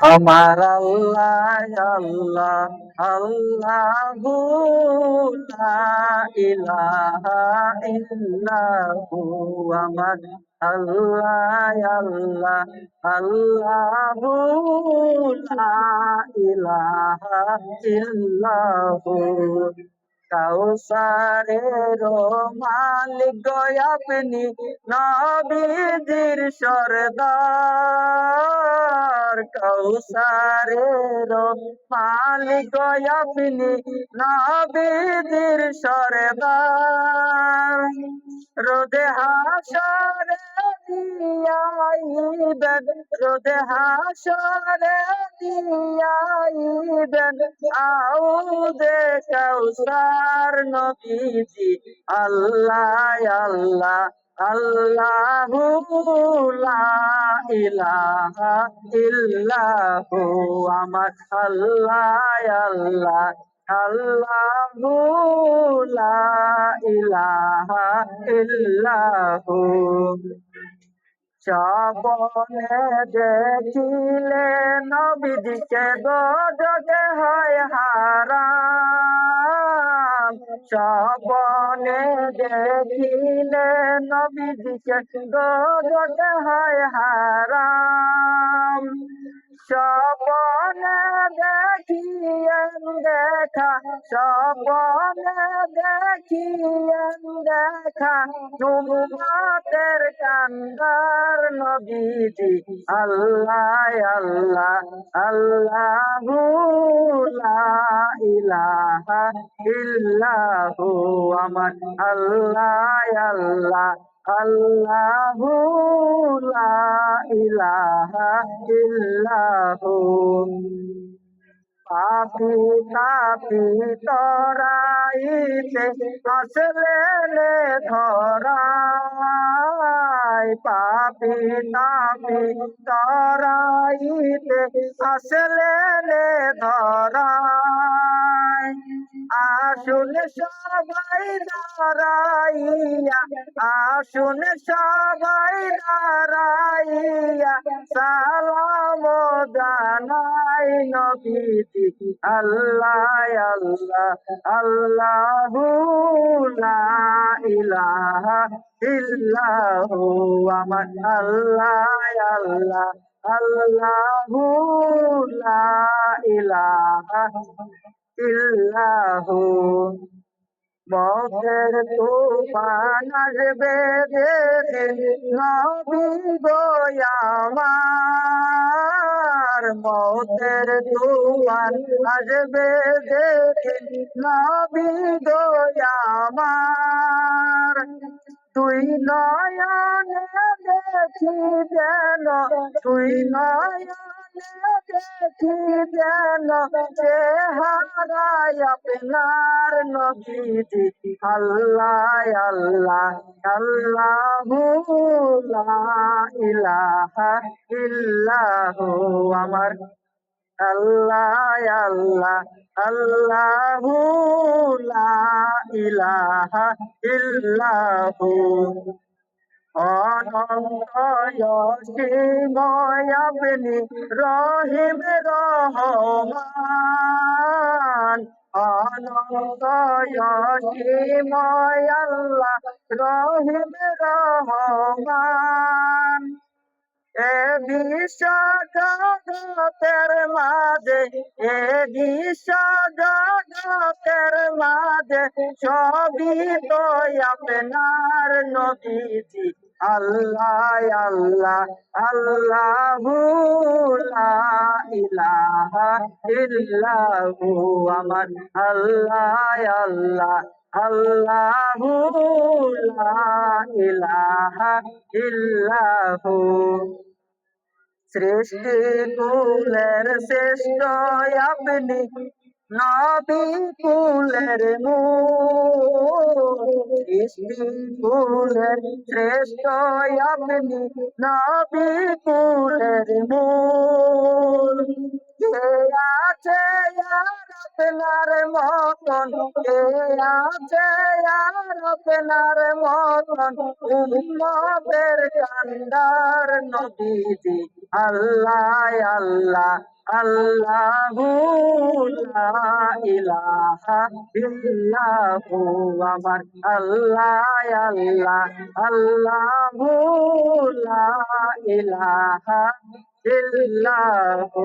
আমার আল্লাহ আল্লাহ আল্লাহু লা ইলাহা ইল্লাহু আমার আল্লাহ আল্লাহ আল্লাহু লা ইলাহা ইল্লাহু কাউসারের মালিক আপনি নবীজির সরদার কাউসারের মালিক আপনি নবীজির সরদার রোদে হাসরে দিয়াইবেন রোদে হাসরে দিয়াইবেন আউদে কাউসার নবীজি আল্লাহ আল্লাহ আল্লাহু লা ইলাহা ইল্লাহু আমার আল্লাহ আল্লাহ আল্লাহু লা ইলাহা ইল্লাহু স্বপনে দেখিলে নবীজিকে গজতে হয় হারাম স্বপনে দেখিলে নবীজিকে গজতে হয় হারাম স্বপনে দেখিয়েন দেখা স্বপনে দেখিয়েন দেখা উম্মতের কান্দার নবীজি আল্লাহ আল্লাহ আল্লাহু লা ইলাহা ইল্লাহু আমার আল্লাহ আল্লাহ আল্লাহু লা ইলাহা ইল্লাহু পাপি তাপি তরাইতে আসলে ধরাই পাপি তাপি তরাইতে আসলে ধরাই আসুন সবাই দাঁড়াইয়া আসুন সবাই দাঁড়াইয়া সালাম জানাই নবীজি আল্লাহ আল্লাহ আল্লাহু লা ইলাহা ইল্লাহু আমার আল্লাহ আল্লাহ আল্লাহু লা ইলাহা ইল্লাহু মৌতের তুফান আসবে যেদিন নবী গো আমার মৌতের তুফান আসবে যেদিন নবী গো আমার তুই নয়নে দেখি যেন তুই নয়নে দেখি যেন চেহারায় আপনার নবীজি আল্লাহ আল্লাহ আল্লাহু লা ইলাহা ইল্লাহু আমার আল্লাহ আল্লাহ আল্লাহু লা ইলাহা ইল্লাহু অনন্ত অসীময় আপনি রহিম রহমান অনন্ত অসীময় আল্লাহ রহিম রহমান এ বিশ্ব জগতের মাঝে এ বিশ্ব জগতের মাঝে সবই তো আপনার নবীজি আল্লাহ আল্লাহ আল্লাহু লা ইলাহা ইল্লাহু আমার আল্লাহ আল্লাহ আল্লাহু লা ইলাহা ইল্লাহু সৃষ্টি কুলের শ্রেষ্ঠ আপনি নবী কুলের মূল সৃষ্টি কুলের শ্রেষ্ঠ আপনি নবী কুলের মূল কে আছে আর আপনার মতন কে আছে আর আপনার মতন উম্মতের কান্দার নবীজি আল্লাহ আল্লাহ আল্লাহু লা ইলাহা ইল্লাহু আমার আল্লাহ আল্লাহ আল্লাহু লা ইলাহা ইল্লাহু